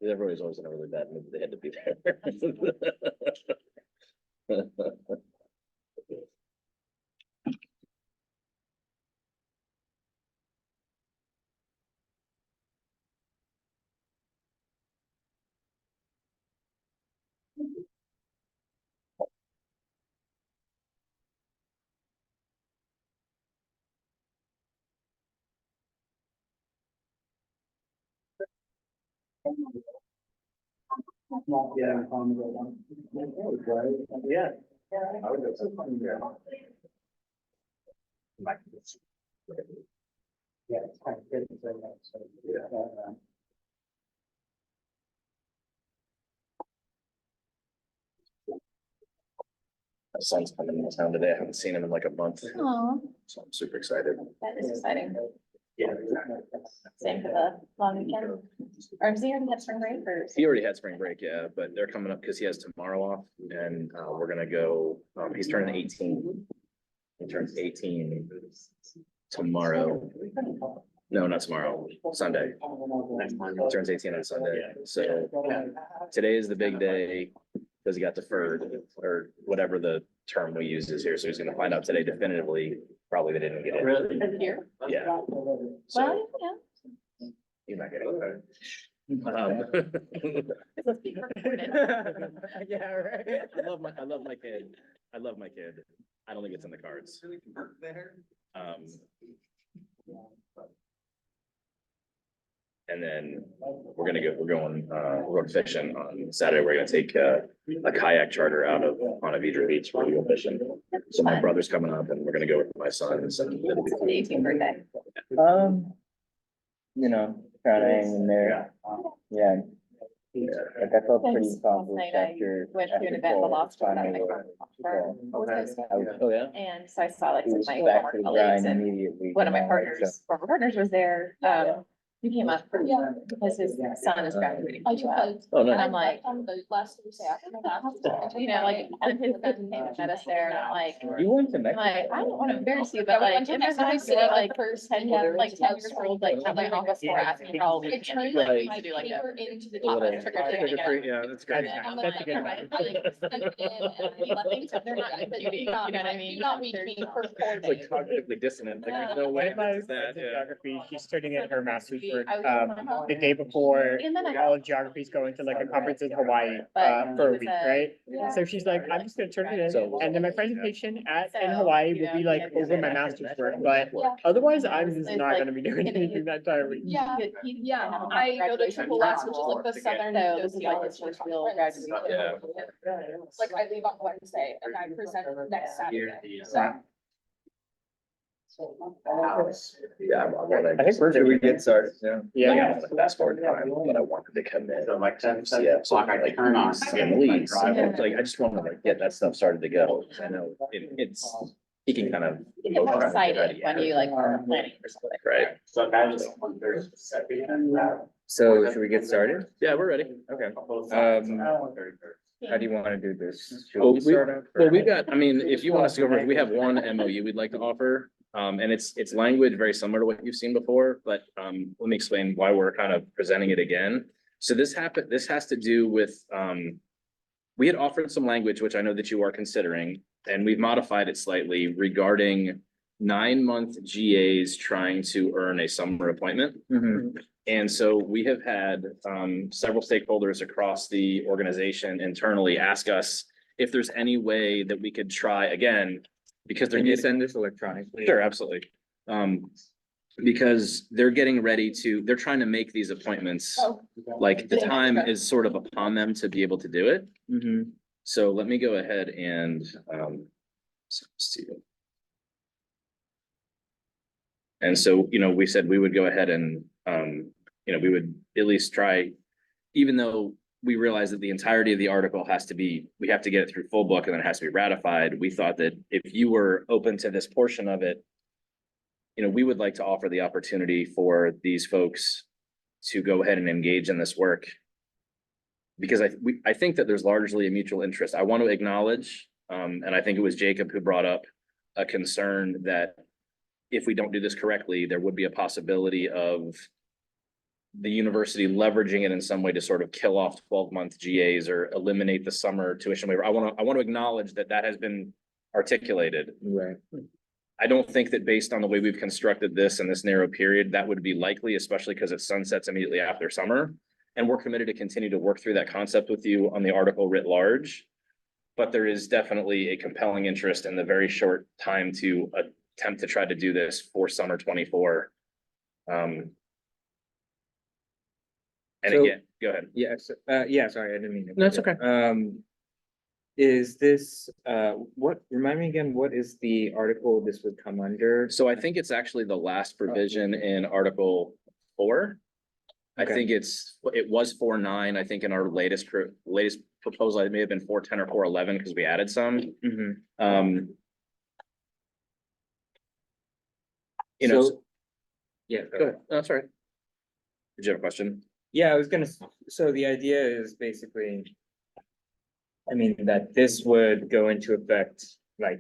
Like, everybody's always in a really bad mood. They had to be there. Yeah. Yeah. Yeah. It's kind of good. My son's coming into town today. I haven't seen him in like a month, Aw, so I'm super excited. that is exciting. Yeah. Same for the long weekend. Or does he already have spring break or? He already had spring break, yeah, but they're coming up because he has tomorrow off and we're gonna go, he's turning 18. He turns 18 tomorrow. No, not tomorrow, Sunday. He turns 18 on Sunday. So today is the big day because he got deferred or whatever the term we use is here. So he's gonna find out today definitively. Probably they didn't get it. Really? Is it here? Yeah. Well, So yeah. he's not getting it. Let's be recorded. Yeah, right. I love my kid. I love my kid. I don't think it's in the cards. Um, and then we're going fishing on Saturday. We're gonna take a kayak charter out of Ponte Beach. We're gonna go fishing. So my brother's coming up and we're gonna go with my son. And so it'll be The fun. 18th birthday. You know, kind of hanging in there. Yeah. Like I felt pretty Last accomplished night I after. went to an event, the Lost One at my car. Oh, yeah? And so I saw like It some was of my back former to the colleagues grind and immediately. one of my you know, partners, former partners was there. He came up because his son is graduating. from UF. Oh, And no. I'm like, The last Tuesday after my last. you know, like, and his son came and met us there and I'm like, You went to I'm Mexico. like, I don't want to embarrass you, but we like, went to in my Mexico mind, City, like, first 10 years old, like, at my office for asking for all the. It turned like, like we my need to do like a. paper into the. little trick or treating. Yeah, that's great. And That's a good then one. I sent it in and we let them know they're not Computing, you know what I mean? Do not reach me for 4 It's like days. cognitively dissonant. Like, there's no One way of my it's that, friends in yeah. geography, she's turning in her master's work, I was- the day before And then I. all of geography is going to like a conference in Hawaii, But for a it was week, a- right? Yeah. So she's like, I'm just gonna turn it So- in, and then my presentation in So, Hawaii you will be know, like yeah, over my yeah. master's work, but Yeah. otherwise, I'm just It's not like- gonna be doing anything that entire week. Yeah, yeah, I go to Triple S, which is like the southern. So this is like his first real graduation. Yeah. Like I leave on Wednesday and I present next Saturday. So. Yeah, I think we're good. We get started, yeah. Yeah. Fast forward time, but I wanted to come in. So like 10 Yeah, so o'clock, I like, turn on. in the leads, so, Yeah. like, I just wanted to like get that stuff started to go, 'cause I know it's, he can kind of. You get more excited when you like are planning for something. Right, So that was 1:30. So should we get started? yeah, we're ready. Okay. How do you want to do this? Should Well, we start off? Well, we've got, I mean, if you want us to go over, we have one MOU we'd like to offer. And it's language very similar to what you've seen before, but let me explain why we're kind of presenting it again. So this has to do with, we had offered some language, which I know that you are considering, and we've modified it slightly regarding 9-month GAs trying to earn a summer appointment. Mhm. And so we have had several stakeholders across the organization internally ask us if there's any way that we could try again, because they're Can you getting, send this electronically? sure, absolutely. Because they're getting ready to, they're trying to make these appointments, Oh. like the time is sort of upon them to be able to do it. Mhm. So let me go ahead and see. And so, you know, we said we would go ahead and, you know, we would at least try, even though we realize that the entirety of the article has to be, we have to get it through full book and then it has to be ratified. We thought that if you were open to this portion of it, you know, we would like to offer the opportunity for these folks to go ahead and engage in this work. Because I think that there's largely a mutual interest. I want to acknowledge, and I think it was Jacob who brought up a concern that if we don't do this correctly, there would be a possibility of the university leveraging it in some way to sort of kill off 12-month GAs or eliminate the summer tuition waiver. I want to acknowledge that that has been articulated. Right. I don't think that based on the way we've constructed this in this narrow period, that would be likely, especially because it sunsets immediately after summer. And we're committed to continue to work through that concept with you on the article writ large. But there is definitely a compelling interest in the very short time to attempt to try to do this for summer 24. And So- again, go ahead. Yes, sorry, I didn't mean to. No, it's okay. Is this, remind me again, what is the article this would come under? So I think it's actually the last provision in Article 4. I Okay. think it was 4.9. I think in our latest proposal, it may have been 4.10 or 4.11 because we added some. Mhm. You know, So- Yeah, go ahead. That's right. Did you have a question? Yeah, I was gonna, so the idea is basically. I mean, that this would go into effect, like.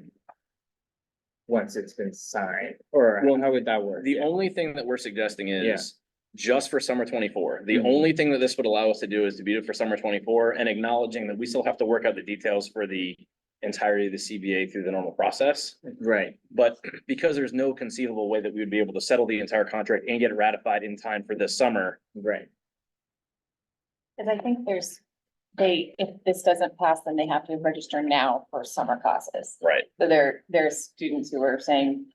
Once it's been signed, or Well, how would that work? The only thing that we're suggesting Yeah. is just for summer 24. The Mhm. only thing that this would allow us to do is to be it for summer 24 and acknowledging that we still have to work out the details for the entirety of the CBA through the normal process. Right, But because there's no conceivable way that we would be able to settle the entire contract and get it ratified in time for this summer. right, Cause I think if this doesn't pass, then they have to register now for summer classes. Right. So there's students who are saying,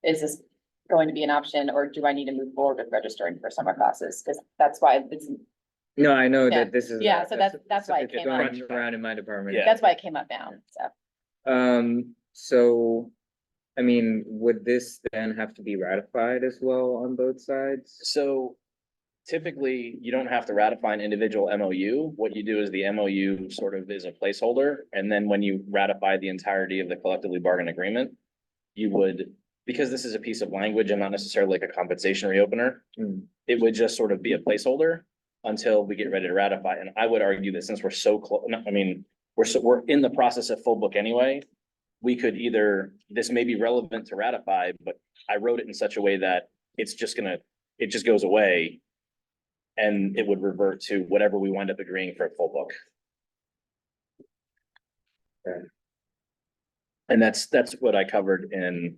is this going to be an option, or do I need to move forward with registering for summer classes? Cause that's why no, I know Yeah. that this is. Yeah, so that's why it it's came going up. around in my department. Yeah. That's why it came up now, so. So, I mean, would this then have to be ratified as well on both sides? So typically, you don't have to ratify an individual MOU. What you do is the MOU sort of is a placeholder. And then when you ratify the entirety of the collectively bargained agreement, you would, because this is a piece of language and not necessarily like a compensation reopener, Hmm. it would just sort of be a placeholder until we get ready to ratify. And I would argue that since we're so close, I mean, we're in the process of full book anyway. We could either, this may be relevant to ratify, but I wrote it in such a way that it just goes away. And it would revert to whatever we wind up agreeing for a full book. Okay. And that's what I covered in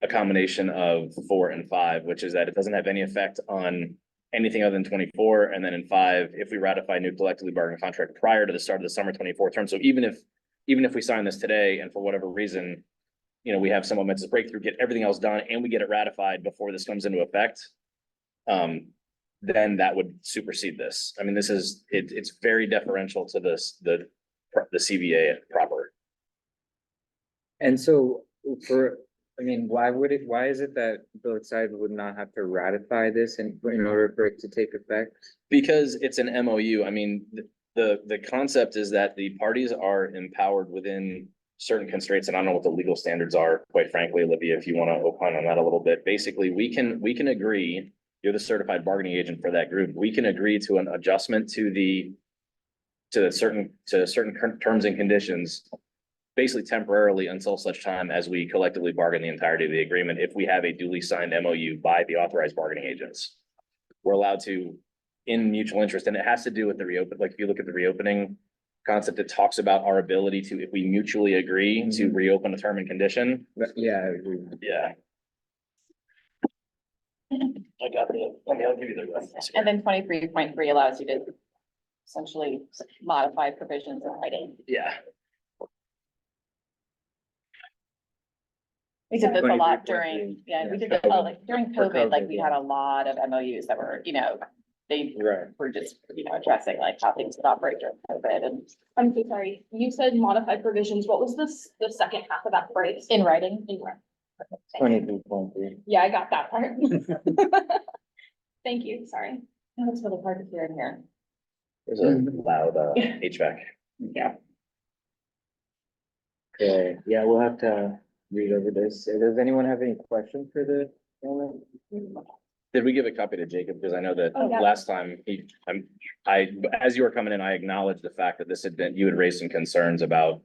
a combination of 4 and 5, which is that it doesn't have any effect on anything other than 24. And then in 5, if we ratify a new collectively bargained contract prior to the start of the summer 24 term. So even if we sign this today and for whatever reason, you know, we have some momentous breakthrough, get everything else done and we get it ratified before this comes into effect. Then that would supersede this. I mean, it's very deferential to the CBA proper. And so why is it that both sides would not have to ratify this in order for it to take effect? Because it's an MOU, I mean, the concept is that the parties are empowered within certain constraints, and I don't know what the legal standards are, quite frankly, Olivia, if you want to opine on that a little bit. Basically, we can agree, you're the certified bargaining agent for that group, we can agree to an adjustment to certain terms and conditions, basically temporarily until such time as we collectively bargain the entirety of the agreement, if we have a duly signed MOU by the authorized bargaining agents. We're allowed to, in mutual interest, and it has to do with the reopen, like if you look at the reopening concept, it talks about our ability to, if we mutually agree to reopen a term and condition. Yeah, I agree. Yeah. I got I'll give you the reference here. And then 23.3 allows you to essentially modify provisions in writing. Yeah, We did this a lot 23.3, during, yeah, we yeah. did it, during For COVID, like COVID, we yeah. had a lot of MOUs that were, they Right. were just, addressing like how things would operate during COVID and I'm so sorry, you said modified provisions, what was the second half of that phrase? in writing. In writing. 23.3. Yeah, I got that part. Thank you, sorry. Oh, it's really hard to hear in here. there's a loud HVAC. Yeah. Okay, yeah, we'll have to read over this. Does anyone have any questions for the? Did we give a copy to Jacob? Because I know that Oh, yeah. last time as you were coming in, I acknowledged the fact that you had raised some concerns about,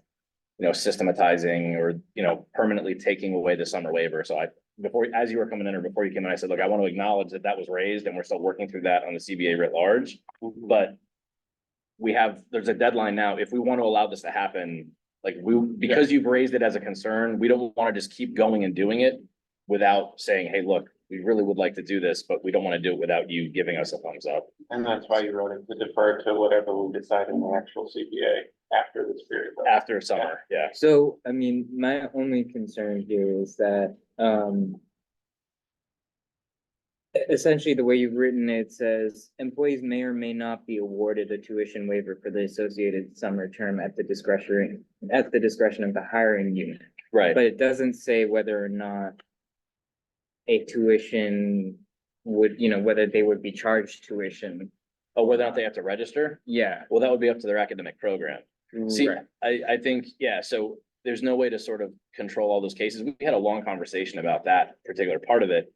systematizing or, permanently taking away the summer waiver. So before, as you were coming in or before you came in, I said, look, I want to acknowledge that that was raised and we're still working through that on the CBA writ large. But there's a deadline now. If we want to allow this to happen, like because you've raised it as a concern, we don't want to just keep going and doing it without saying, hey, look, we really would like to do this, but we don't want to do it without you giving us a thumbs up. And that's why you wrote it to defer to whatever we decide in the actual CPA after this period. After summer, yeah. So, I mean, my only concern here is that, essentially, the way you've written it says, employees may or may not be awarded a tuition waiver for the associated summer term at the discretion of the hiring unit. Right. But it doesn't say whether or not a tuition would, whether they would be charged tuition. Oh, whether or not they have to register? Yeah. Well, that would be up to their academic program. See, Right. I think, yeah, so there's no way to sort of control all those cases. We had a long conversation about that particular part of it.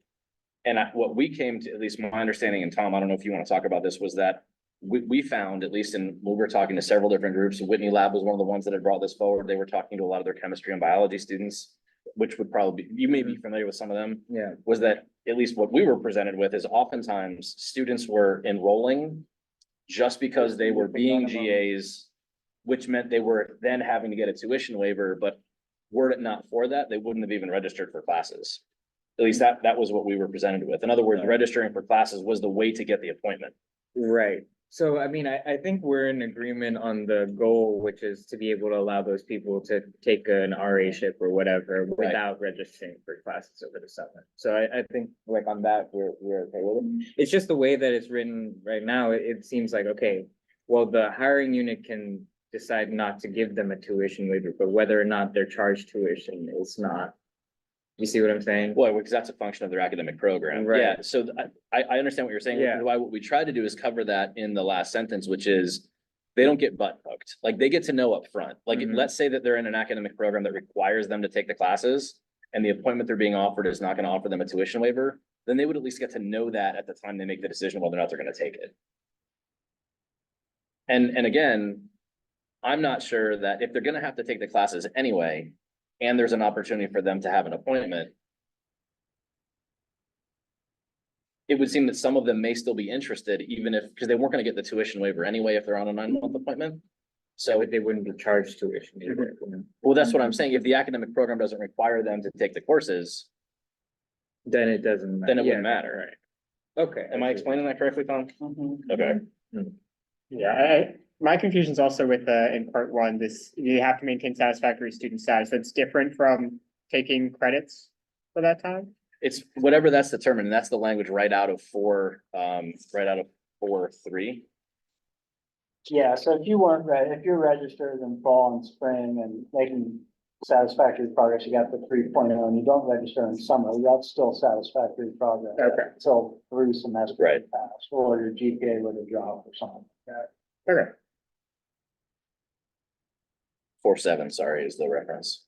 And what we came to, at least my understanding, and Tom, I don't know if you want to talk about this, was that we found, at least when we were talking to several different groups, Whitney Lab was one of the ones that had brought this forward. They were talking to a lot of their chemistry and biology students, which would probably be, you may be familiar with some of them. Yeah. Was that at least what we were presented with is oftentimes students were enrolling just because they were being GAs, which meant they were then having to get a tuition waiver, but were it not for that, they wouldn't have even registered for classes. At least that was what we were presented with. In other words, registering for classes was the way to get the appointment. Right. So, I mean, I think we're in agreement on the goal, which is to be able to allow those people to take an RA-ship or whatever without registering for classes over the summer. So I think like on that, we're okay with it. It's just the way that it's written right now, it seems like, okay, well, the hiring unit can decide not to give them a tuition waiver, but whether or not they're charged tuition is not. You see what I'm saying? Well, because that's a function of their academic program. Right. Yeah, so I understand what you're saying. Yeah. Why, what we tried to do is cover that in the last sentence, which is they don't get butt hooked. Like they get to know up front. Like, Mhm. let's say that they're in an academic program that requires them to take the classes and the appointment they're being offered is not going to offer them a tuition waiver, then they would at least get to know that at the time they make the decision whether or not they're going to take it. And again, I'm not sure that if they're going to have to take the classes anyway, and there's an opportunity for them to have an appointment, it would seem that some of them may still be interested, even if, because they weren't gonna get the tuition waiver anyway if they're on a 9-month appointment. So, They wouldn't be charged tuition either. well, that's what I'm saying. If the academic program doesn't require them to take the courses, Then it doesn't. then it yeah, wouldn't matter. right. Okay. Am I explaining that correctly, Tom? Okay. Yeah, my confusion's also with, in part one, this, you have to maintain satisfactory student status. That's different from taking credits for that time? It's whatever that's determined, and that's the language right out of 4.3. Yeah, so if you weren't if you're registered in fall and spring and making satisfactory progress, you got the 3.0, and you don't register in summer, that's still satisfactory progress. Okay. Until 3 semesters Right. pass, or your GPA would have dropped or something like that. Okay. 4.7, sorry, is the reference.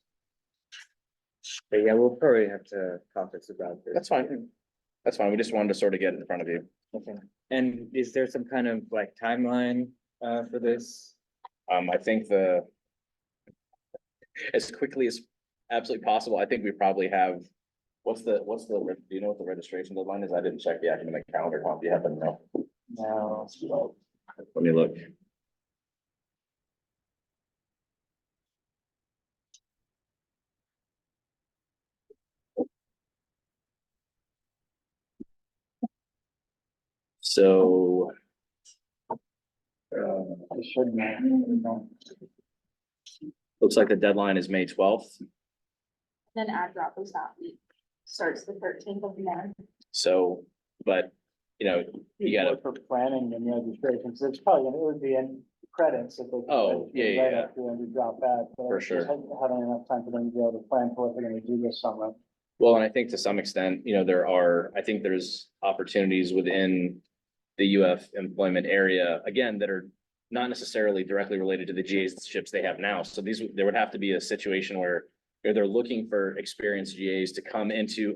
But yeah, we'll probably have to talk this about this. That's fine. That's fine. We just wanted to sort of get it in front of you. Okay. And is there some kind of like timeline for this? I think as quickly as absolutely possible, I think we probably have, do you know what the registration deadline is? I didn't check the academic calendar. Tom, do you happen to know? Now, Let me look. So, I should know. looks like the deadline is May 12th. Then ad drop is that week, starts the 13th of May. So, but, you gotta, For planning and registration, so it's probably, it would be in credits if they. Oh, yeah, right yeah. after and you drop that. but For it's sure. just Having enough time for them to be able to plan for what they're gonna do this summer. well, and I think to some extent, there's opportunities within the UF employment area, again, that are not necessarily directly related to the GAs they have now. So there would have to be a situation where they're looking for experienced GAs to come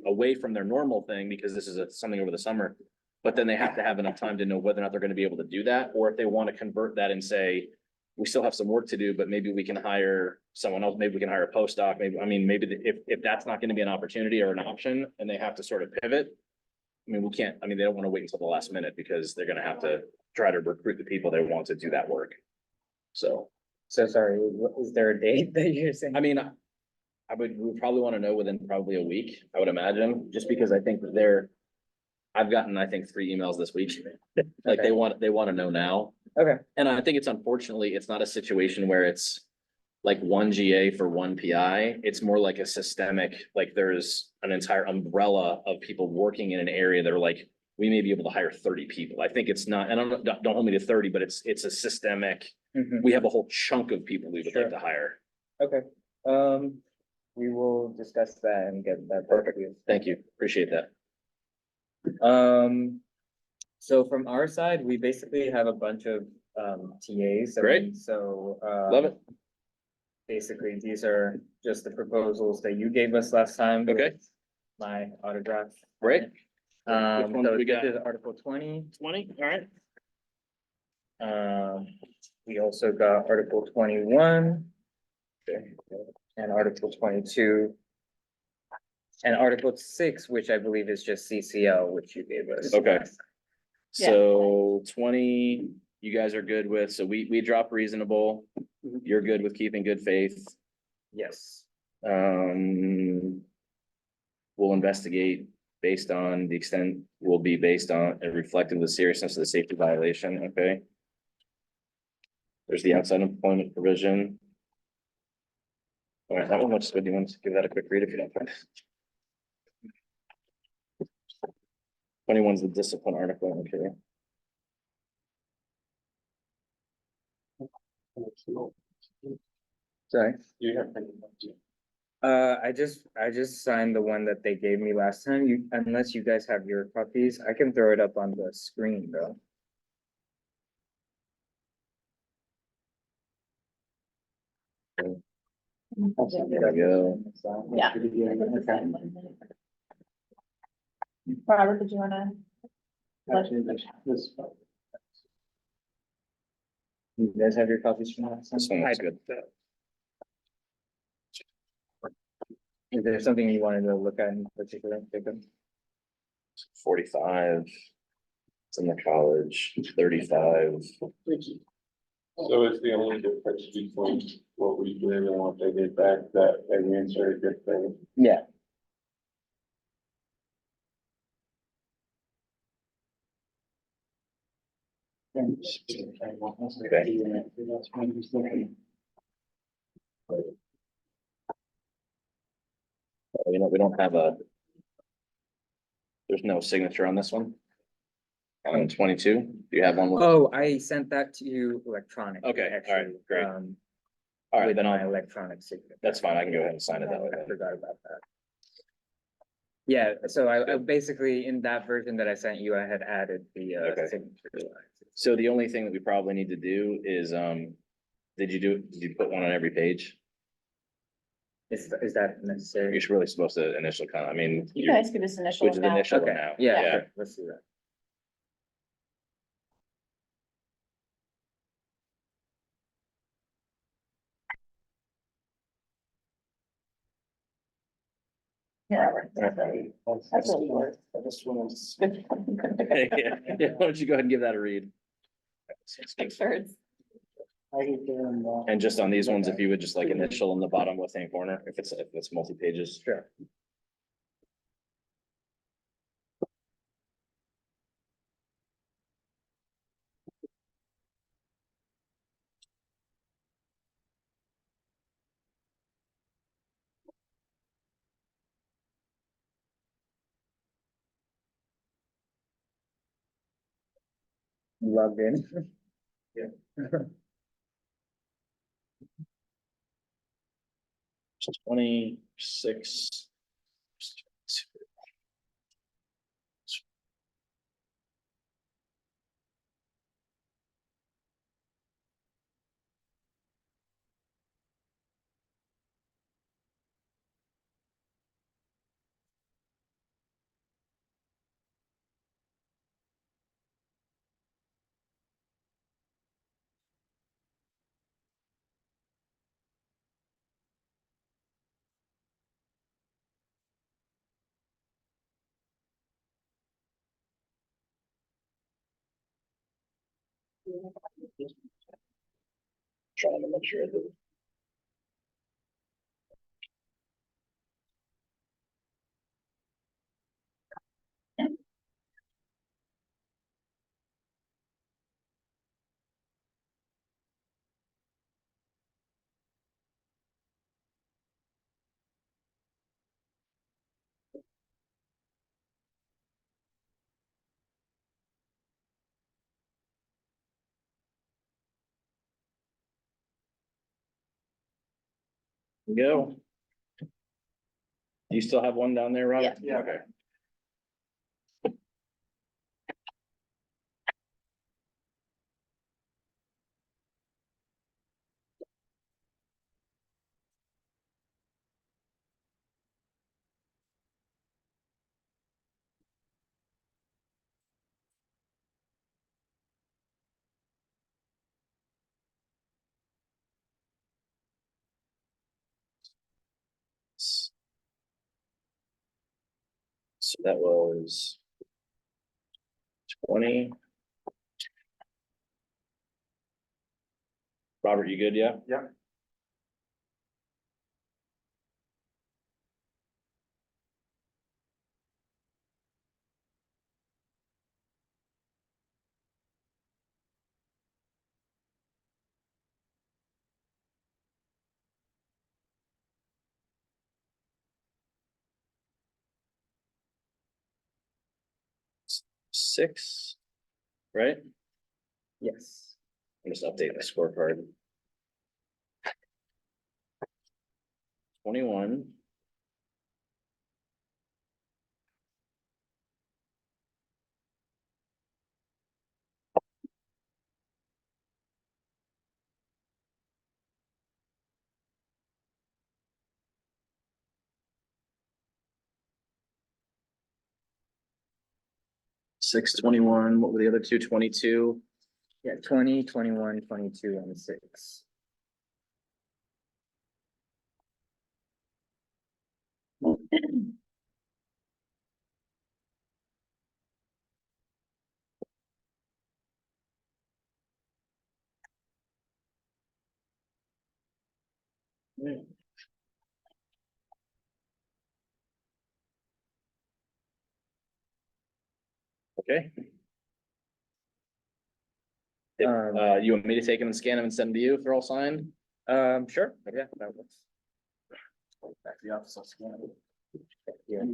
away from their normal thing, because this is something over the summer. But then they have to have enough time to know whether or not they're going to be able to do that, or if they want to convert that and say, we still have some work to do, but maybe we can hire someone else, maybe we can hire a postdoc, maybe, I mean, maybe if that's not gonna be an opportunity or an option, and they have to sort of pivot. I mean, we can't, I mean, they don't wanna wait until the last minute, because they're gonna have to try to recruit the people they want to do that work. So, So sorry, is there a date that you're saying? I mean, we would probably wanna know within probably a week, I would imagine, just because I think that I've gotten, I think, 3 emails this week. Like, Okay. they wanna know now. Okay, And I think it's unfortunately, it's not a situation where it's like one GA for one PI. It's more like a systemic, like there's an entire umbrella of people working in an area that are like, we may be able to hire 30 people. I think it's not, and don't hold me to 30, but it's a systemic, mhm, we have a whole chunk of people we would like Sure. to hire. okay, we will discuss that and get that. Perfect. Thank you. Appreciate that. So from our side, we basically have a bunch of TAs. Great. So. Love it. Basically, these are just the proposals that you gave us last time. Okay. with My autograph. Great. Which ones So we this got? is Article 20. 20, all right. We also got Article 21. And Article 22. And Article 6, which I believe is just CCL, which you gave us. Okay. last time. So 20, you guys are good with, so we drop reasonable. You're good with keeping good faith. Yes. We'll investigate based on the extent, will be based on and reflecting the seriousness of the safety violation, okay? There's the outside employment provision. All right, that one looks good. Do you want to give that a quick read if you don't mind? 21's the discipline article, okay? Sorry. You have. I just signed the one that they gave me last time. Unless you guys have your copies, I can throw it up on the screen though. There we go. Yeah. Robert, did you wanna? Actually, this. You guys have your copies from last time? This one looks good. Is there something you wanted to look at in particular, Jacob? 45. It's in the college, 35. So it's the only difference between what we did and what they did back, that they reinserted good thing. Yeah. You know, we don't have there's no signature on this one. On 22, do you have one? Oh, I sent that to you electronically. Okay, all right, actually, great. um, All right, with then my I'll, electronic signature. that's fine. I can go ahead and sign it that way. I then. forgot about that. Yeah, so I basically, in that version that I sent you, I had added the Okay. signature lines. So the only thing that we probably need to do is, did you put one on every page? Is that necessary? You're really supposed to initial kind, I mean. You guys give us initial Which is now. initial Okay, now. yeah, Yeah. sure, let's do that. Here, Robert. That's really yours. This one is. Yeah, why don't you go ahead and give that a read? Thanks, birds. I keep doing that. And just on these ones, if you would just like initial in the bottom left-hand corner, if it's multi-pages. Sure. You logged in? Yeah. 26. Trying to make sure that. Go. You still have one down there, Robert? Yeah. Okay. So that was 20. Robert, you good? Yeah? Yeah. Six, right? Yes. I'm just updating the scorecard. 21. Six, 21, what were the other two? 22? Yeah, 20, 21, 22, and 6. Okay. You want me to take them and scan them and send them to you if they're all signed? Sure, yeah, that works. Back to the office, I'll scan it. Yeah.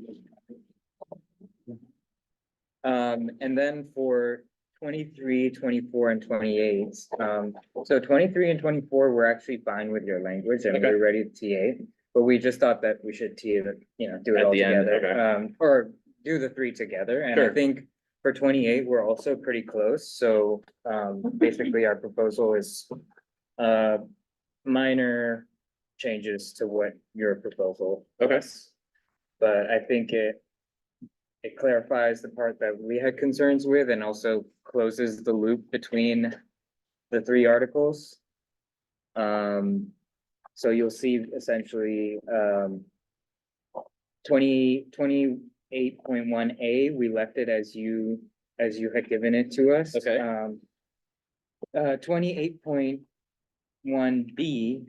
And then for 23, 24, and 28, so 23 and 24, we're actually fine with your language and Okay. we're ready to TA. But we just thought that we should TA it, do it At all the end, together, okay. or do the three together. And I Sure. think for 28, we're also pretty close. So, basically our proposal is, minor changes to what your proposal Okay. was. But I think it clarifies the part that we had concerns with and also closes the loop between the three articles. So you'll see essentially, 28.1A, we left it as you had given it to us. Okay. 28.1B,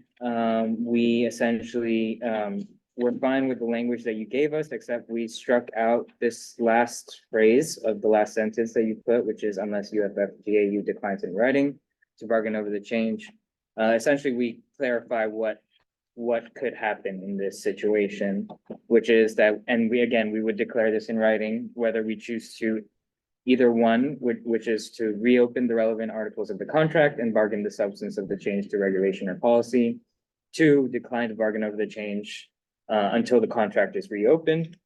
we essentially, we're fine with the language that you gave us, except we struck out this last phrase of the last sentence that you put, which is unless UFFGAU declines in writing to bargain over the change. Essentially, we clarify what could happen in this situation, which is that, and we would declare this in writing, whether we choose to either one, which is to reopen the relevant articles of the contract and bargain the substance of the change to regulation or policy. 2, decline to bargain over the change until the contract is reopened,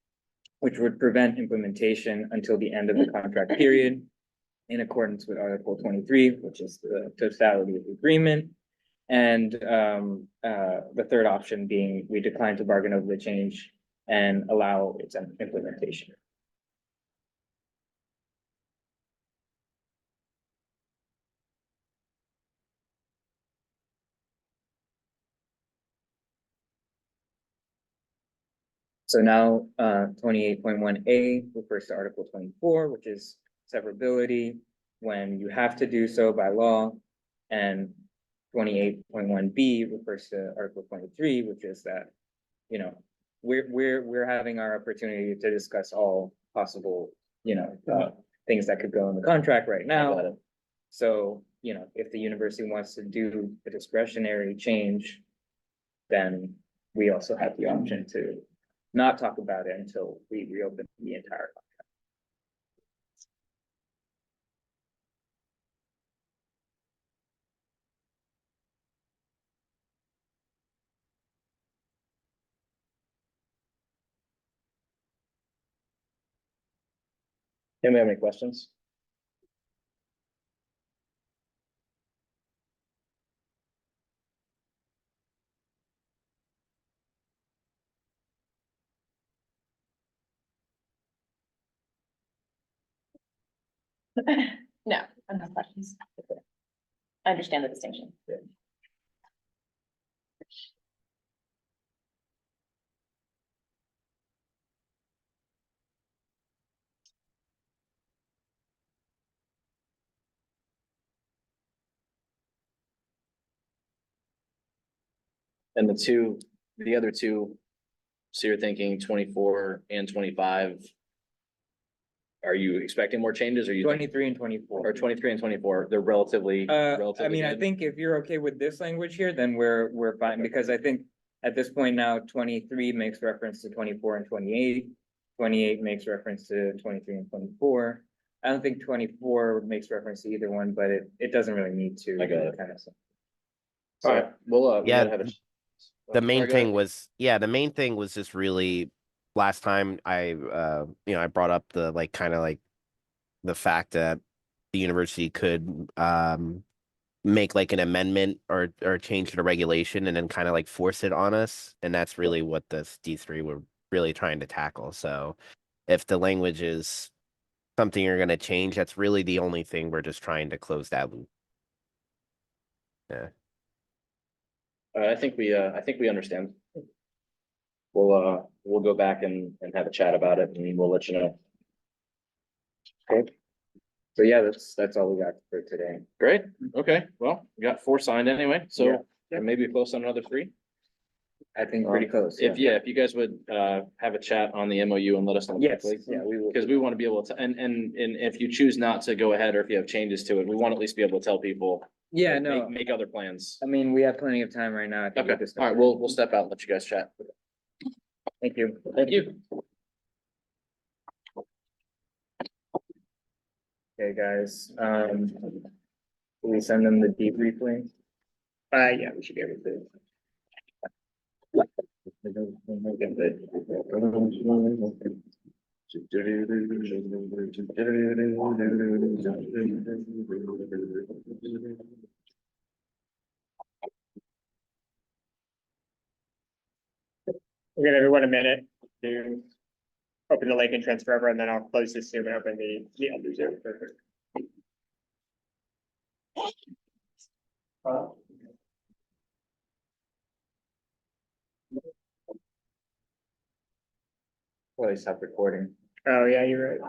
which would prevent implementation until the end of the contract period in accordance with Article 23, which is the totality of the agreement. And the third option being we decline to bargain over the change and allow its implementation. So now, 28.1A refers to Article 24, which is severability. when you have to do so by law. And 28.1B refers to Article 23, which is that, you know, we're having our opportunity to discuss all possible, things that could go in the contract right I got now. it. So, if the university wants to do a discretionary change, then we also have the option to not talk about it until we reopen the entire. Anybody have any questions? No, I have no questions. I understand the distinction. And the other two, so you're thinking 24 and 25. Are you expecting more changes or you? 23 and 24. Or 23 and 24, they're relatively. I relatively mean, I good? think if you're okay with this language here, then we're fine, because I think at this point now, 23 makes reference to 24 and 28. 28 makes reference to 23 and 24. I don't think 24 makes reference to either one, but it doesn't really need to. I got it. Kind of. All right, we'll we Yeah, gotta have a. The main Sorry, go ahead. thing was, the main thing was just really, last time I brought up the kind of the fact that the university could make an amendment or change the regulation and then kind of force it on us. And that's really what this D3 were really trying to tackle. So if the language is something you're going to change, that's really the only thing we're just trying to close that loop. Yeah. I think we understand. We'll go back and have a chat about it and we'll let you know. Okay. So yeah, that's all we got for today. Great, okay, well, we got 4 signed anyway, Yeah. so maybe close on another 3. I think pretty close. If you guys would have a chat on the MOU and let us know. Yes, quickly. yeah, we will. Because we want to be able to, and if you choose not to go ahead or if you have changes to it, we want to at least be able to tell people. Yeah, like, no, Make other plans. I mean, we have plenty of time right now. I think we Okay, just- all right, we'll step out and let you guys chat. Thank you. Thank you. Okay, guys, can we send them the debrief link? Yeah, we should be able to. We'll give everyone a minute to open the link and transfer over, and then I'll close this Zoom and open the other Zoom. Well, stop recording. Oh, yeah, you're right.